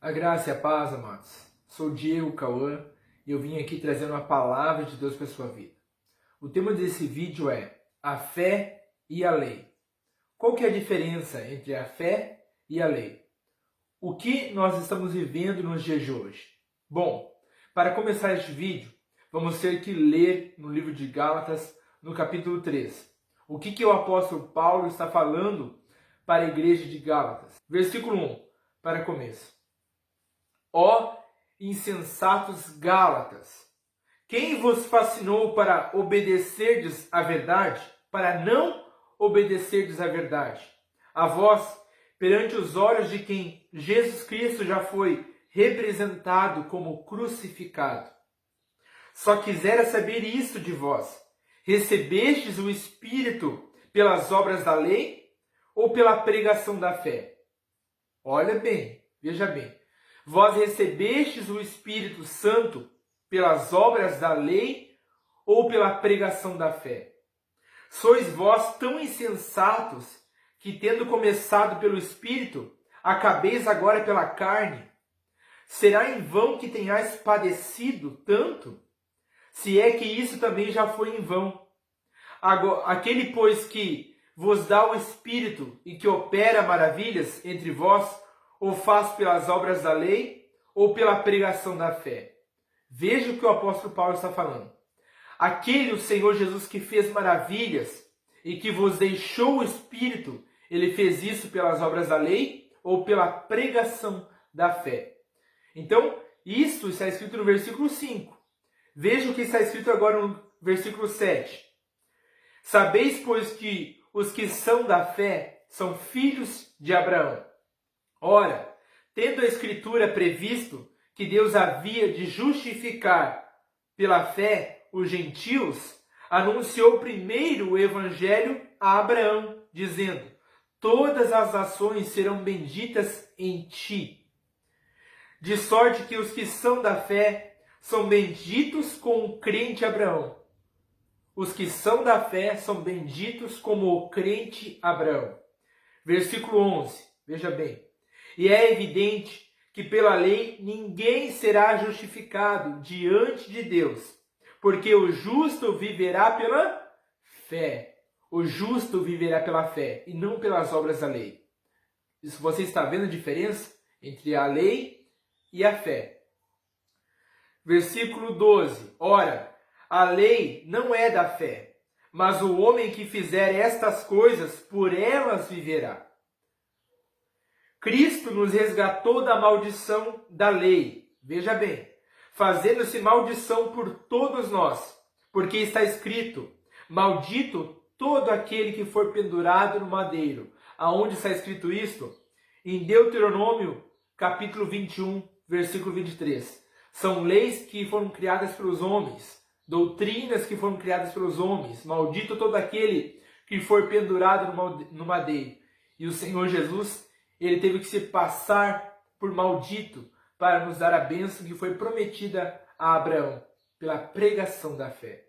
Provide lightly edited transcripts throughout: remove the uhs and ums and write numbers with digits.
A graça e a paz, amados. Sou Diego Cauã e eu vim aqui trazendo uma palavra de Deus para a sua vida. O tema desse vídeo é a fé e a lei. Qual que é a diferença entre a fé e a lei? O que nós estamos vivendo nos dias de hoje? Bom, para começar este vídeo, vamos ter que ler no livro de Gálatas, no capítulo 3. O que o apóstolo Paulo está falando para a igreja de Gálatas? Versículo 1, para começo. Ó insensatos Gálatas, quem vos fascinou para obedecerdes à verdade, para não obedecerdes à verdade? A vós, perante os olhos de quem Jesus Cristo já foi representado como crucificado. Só quisera saber isto de vós: recebestes o Espírito pelas obras da lei ou pela pregação da fé? Olha bem, veja bem. Vós recebestes o Espírito Santo pelas obras da lei ou pela pregação da fé? Sois vós tão insensatos que, tendo começado pelo Espírito, acabeis agora pela carne? Será em vão que tenhais padecido tanto? Se é que isso também já foi em vão. Aquele, pois, que vos dá o Espírito e que opera maravilhas entre vós, ou faz pelas obras da lei, ou pela pregação da fé? Veja o que o apóstolo Paulo está falando. Aquele, o Senhor Jesus, que fez maravilhas e que vos deixou o Espírito, ele fez isso pelas obras da lei ou pela pregação da fé? Então, isso está escrito no versículo 5. Veja o que está escrito agora no versículo 7. Sabeis, pois, que os que são da fé são filhos de Abraão. Ora, tendo a Escritura previsto que Deus havia de justificar pela fé os gentios, anunciou primeiro o Evangelho a Abraão, dizendo: todas as nações serão benditas em ti. De sorte que os que são da fé são benditos com o crente Abraão. Os que são da fé são benditos como o crente Abraão. Versículo 11, veja bem. E é evidente que pela lei ninguém será justificado diante de Deus, porque o justo viverá pela fé. O justo viverá pela fé e não pelas obras da lei. Isso, você está vendo a diferença entre a lei e a fé? Versículo 12. Ora, a lei não é da fé, mas o homem que fizer estas coisas, por elas viverá. Cristo nos resgatou da maldição da lei, veja bem, fazendo-se maldição por todos nós, porque está escrito: maldito todo aquele que for pendurado no madeiro. Aonde está escrito isto? Em Deuteronômio, capítulo 21, versículo 23. São leis que foram criadas pelos homens, doutrinas que foram criadas pelos homens. Maldito todo aquele que for pendurado no madeiro. E o Senhor Jesus, ele teve que se passar por maldito para nos dar a bênção que foi prometida a Abraão pela pregação da fé.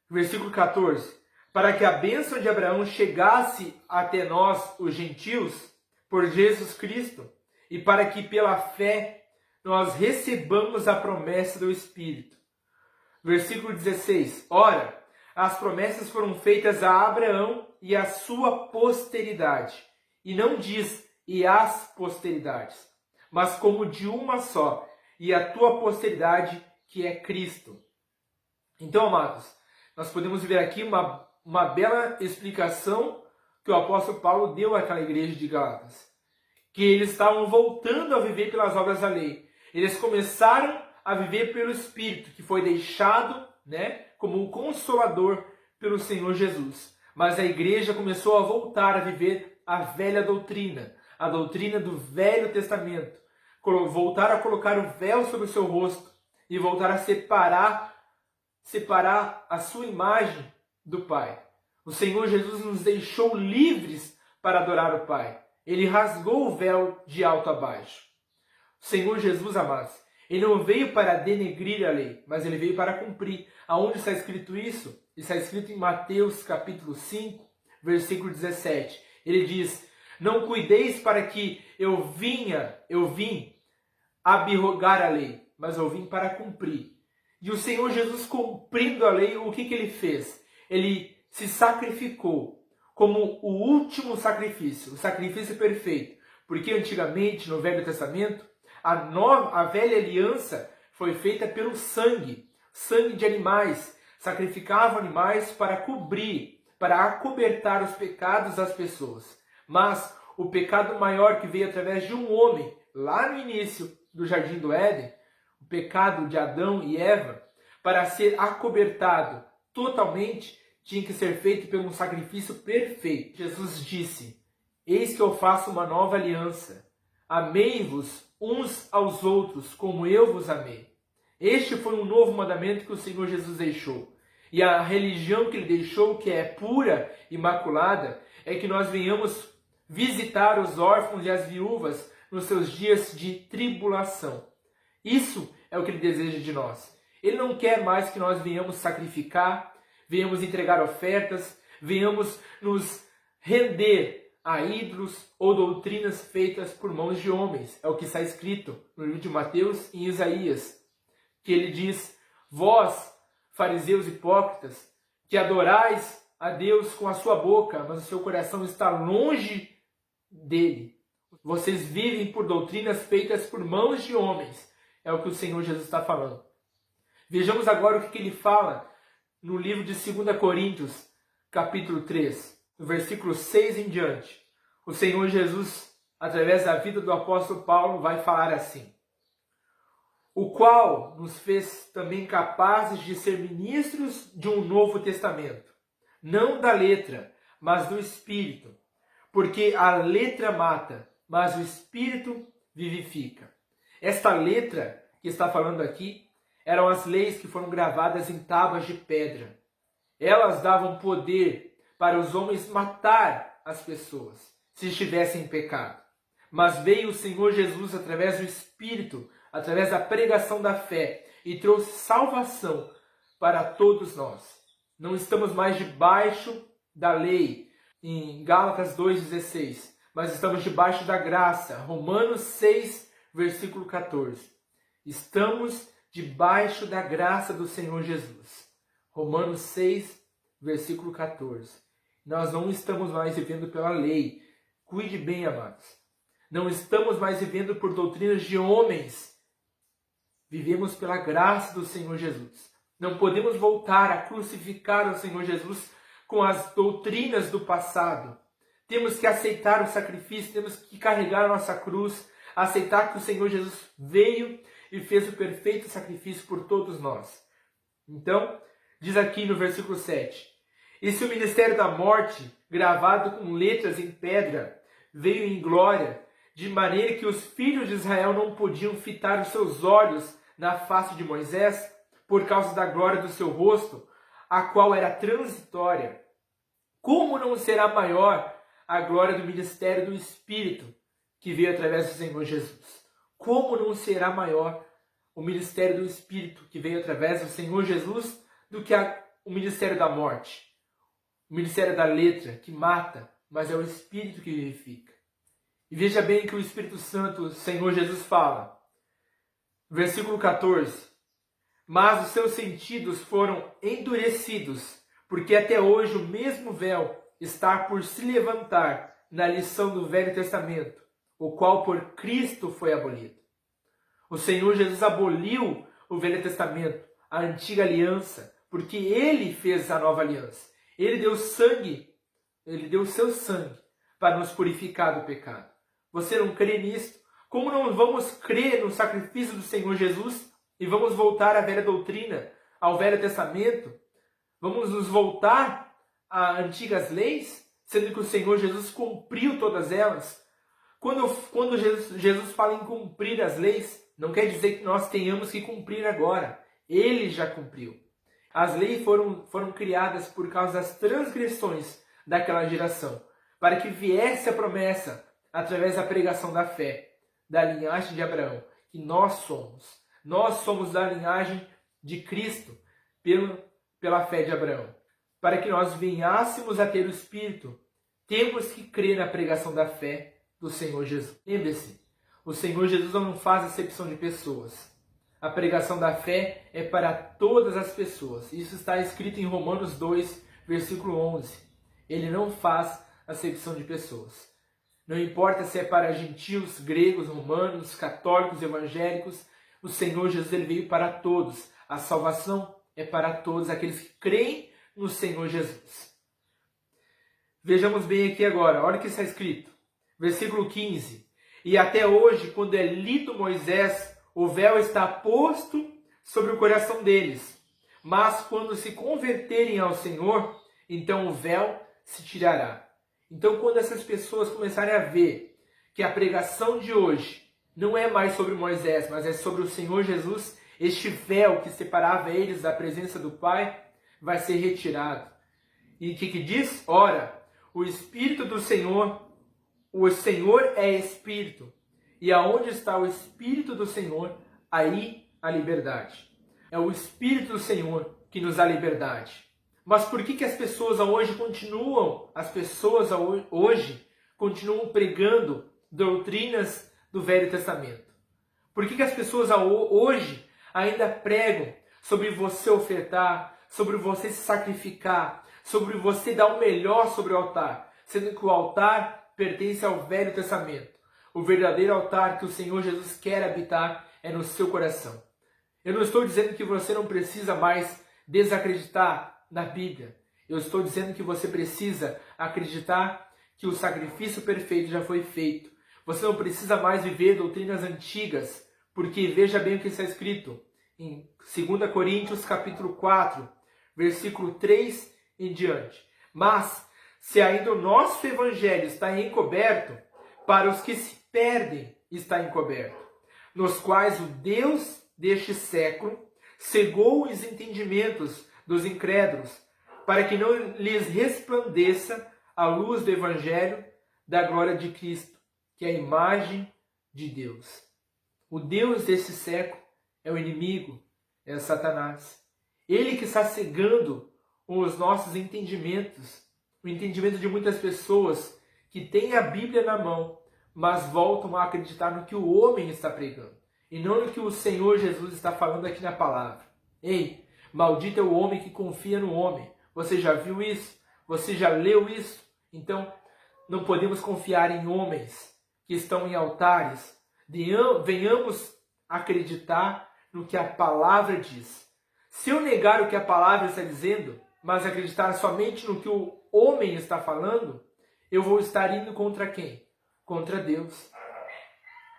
Versículo 14. Para que a bênção de Abraão chegasse até nós, os gentios, por Jesus Cristo, e para que pela fé nós recebamos a promessa do Espírito. Versículo 16. Ora, as promessas foram feitas a Abraão e à sua posteridade. E não diz e as posteridades, mas como de uma só, e a tua posteridade, que é Cristo. Então, amados, nós podemos ver aqui uma bela explicação que o apóstolo Paulo deu àquela igreja de Gálatas, que eles estavam voltando a viver pelas obras da lei. Eles começaram a viver pelo Espírito, que foi deixado, como um consolador pelo Senhor Jesus. Mas a igreja começou a voltar a viver a velha doutrina, a doutrina do Velho Testamento. Voltar a colocar o véu sobre o seu rosto e voltar a separar a sua imagem do Pai. O Senhor Jesus nos deixou livres para adorar o Pai. Ele rasgou o véu de alto a baixo. O Senhor Jesus, amados, ele não veio para denegrir a lei, mas ele veio para cumprir. Aonde está escrito isso? Está escrito em Mateus capítulo 5, versículo 17. Ele diz: não cuideis para que eu vim abrogar a lei, mas eu vim para cumprir. E o Senhor Jesus, cumprindo a lei, o que ele fez? Ele se sacrificou como o último sacrifício, o sacrifício perfeito. Porque antigamente, no Velho Testamento, a velha aliança foi feita pelo sangue de animais. Sacrificavam animais para cobrir, para acobertar os pecados das pessoas. Mas o pecado maior que veio através de um homem, lá no início do Jardim do Éden, o pecado de Adão e Eva, para ser acobertado totalmente, tinha que ser feito por um sacrifício perfeito. Jesus disse: eis que eu faço uma nova aliança. Amei-vos uns aos outros, como eu vos amei. Este foi um novo mandamento que o Senhor Jesus deixou. E a religião que ele deixou, que é pura, imaculada, é que nós venhamos visitar os órfãos e as viúvas nos seus dias de tribulação. Isso é o que ele deseja de nós. Ele não quer mais que nós venhamos sacrificar, venhamos entregar ofertas, venhamos nos render a ídolos ou doutrinas feitas por mãos de homens. É o que está escrito no livro de Mateus e em Isaías, que ele diz: vós, fariseus hipócritas, que adorais a Deus com a sua boca, mas o seu coração está longe dele. Vocês vivem por doutrinas feitas por mãos de homens. É o que o Senhor Jesus está falando. Vejamos agora o que ele fala no livro de 2 Coríntios, capítulo 3, no versículo 6 em diante. O Senhor Jesus, através da vida do apóstolo Paulo, vai falar assim: o qual nos fez também capazes de ser ministros de um novo testamento, não da letra, mas do Espírito, porque a letra mata, mas o Espírito vivifica. Esta letra que está falando aqui eram as leis que foram gravadas em tábuas de pedra. Elas davam poder para os homens matar as pessoas se estivessem em pecado. Mas veio o Senhor Jesus através do Espírito, através da pregação da fé, e trouxe salvação para todos nós. Não estamos mais debaixo da lei, em Gálatas 2,16, mas estamos debaixo da graça, Romanos 6, versículo 14. Estamos debaixo da graça do Senhor Jesus. Romanos 6, versículo 14. Nós não estamos mais vivendo pela lei. Cuide bem, amados. Não estamos mais vivendo por doutrinas de homens. Vivemos pela graça do Senhor Jesus. Não podemos voltar a crucificar o Senhor Jesus com as doutrinas do passado. Temos que aceitar o sacrifício, temos que carregar a nossa cruz, aceitar que o Senhor Jesus veio e fez o perfeito sacrifício por todos nós. Então, diz aqui no versículo 7, e se o ministério da morte, gravado com letras em pedra, veio em glória, de maneira que os filhos de Israel não podiam fitar os seus olhos na face de Moisés, por causa da glória do seu rosto, a qual era transitória, como não será maior a glória do ministério do Espírito, que veio através do Senhor Jesus? Como não será maior o ministério do Espírito, que veio através do Senhor Jesus, do que o ministério da morte? O ministério da letra, que mata, mas é o Espírito que vivifica. E veja bem que o Espírito Santo, o Senhor Jesus fala, versículo 14, mas os seus sentidos foram endurecidos, porque até hoje o mesmo véu está por se levantar na lição do Velho Testamento, o qual por Cristo foi abolido. O Senhor Jesus aboliu o Velho Testamento, a antiga aliança, porque Ele fez a nova aliança. Ele deu sangue, Ele deu o seu sangue para nos purificar do pecado. Você não crê nisso? Como não vamos crer no sacrifício do Senhor Jesus e vamos voltar à velha doutrina, ao Velho Testamento? Vamos nos voltar a antigas leis, sendo que o Senhor Jesus cumpriu todas elas? Quando Jesus fala em cumprir as leis, não quer dizer que nós tenhamos que cumprir agora. Ele já cumpriu. As leis foram criadas por causa das transgressões daquela geração, para que viesse a promessa através da pregação da fé, da linhagem de Abraão, que nós somos. Nós somos da linhagem de Cristo pela fé de Abraão. Para que nós venhássemos a ter o Espírito, temos que crer na pregação da fé, do Senhor Jesus. Lembre-se, o Senhor Jesus não faz acepção de pessoas. A pregação da fé é para todas as pessoas. Isso está escrito em Romanos 2, versículo 11. Ele não faz acepção de pessoas. Não importa se é para gentios, gregos, romanos, católicos, evangélicos, o Senhor Jesus ele veio para todos. A salvação é para todos aqueles que creem no Senhor Jesus. Vejamos bem aqui agora, olha o que está escrito. Versículo 15. E até hoje, quando é lido Moisés, o véu está posto sobre o coração deles. Mas quando se converterem ao Senhor, então o véu se tirará. Então, quando essas pessoas começarem a ver que a pregação de hoje não é mais sobre Moisés, mas é sobre o Senhor Jesus, este véu que separava eles da presença do Pai vai ser retirado. E o que diz? Ora, o Espírito do Senhor, o Senhor é Espírito. E aonde está o Espírito do Senhor, aí a liberdade. É o Espírito do Senhor que nos dá liberdade. Mas por que as pessoas hoje continuam pregando doutrinas do Velho Testamento? Por que as pessoas hoje ainda pregam sobre você ofertar, sobre você se sacrificar, sobre você dar o melhor sobre o altar, sendo que o altar pertence ao Velho Testamento? O verdadeiro altar que o Senhor Jesus quer habitar é no seu coração. Eu não estou dizendo que você não precisa mais desacreditar na Bíblia. Eu estou dizendo que você precisa acreditar que o sacrifício perfeito já foi feito. Você não precisa mais viver doutrinas antigas, porque veja bem o que está escrito em 2 Coríntios capítulo 4, versículo 3 em diante. Mas, se ainda o nosso evangelho está encoberto, para os que se perdem está encoberto, nos quais o Deus deste século cegou os entendimentos dos incrédulos, para que não lhes resplandeça a luz do Evangelho da glória de Cristo, que é a imagem de Deus. O Deus desse século é o inimigo, é Satanás. Ele que está cegando os nossos entendimentos, o entendimento de muitas pessoas que têm a Bíblia na mão, mas voltam a acreditar no que o homem está pregando, e não no que o Senhor Jesus está falando aqui na palavra. Ei, maldito é o homem que confia no homem. Você já viu isso? Você já leu isso? Então, não podemos confiar em homens que estão em altares. Venhamos acreditar no que a palavra diz. Se eu negar o que a palavra está dizendo, mas acreditar somente no que o homem está falando, eu vou estar indo contra quem? Contra Deus.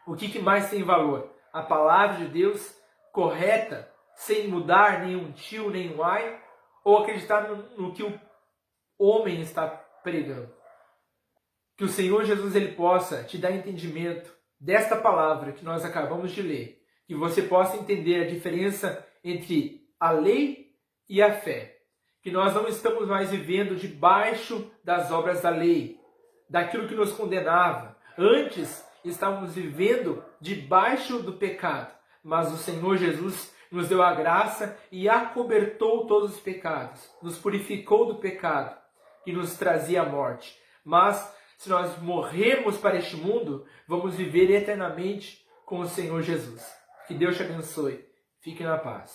O que mais tem valor? A palavra de Deus correta, sem mudar nenhum tio, nenhum ai, ou acreditar no que o homem está pregando? Que o Senhor Jesus ele possa te dar entendimento desta palavra que nós acabamos de ler, que você possa entender a diferença entre a lei e a fé, que nós não estamos mais vivendo debaixo das obras da lei, daquilo que nos condenava. Antes estávamos vivendo debaixo do pecado, mas o Senhor Jesus nos deu a graça e acobertou todos os pecados, nos purificou do pecado que nos trazia a morte. Mas se nós morrermos para este mundo, vamos viver eternamente com o Senhor Jesus. Que Deus te abençoe. Fique na paz.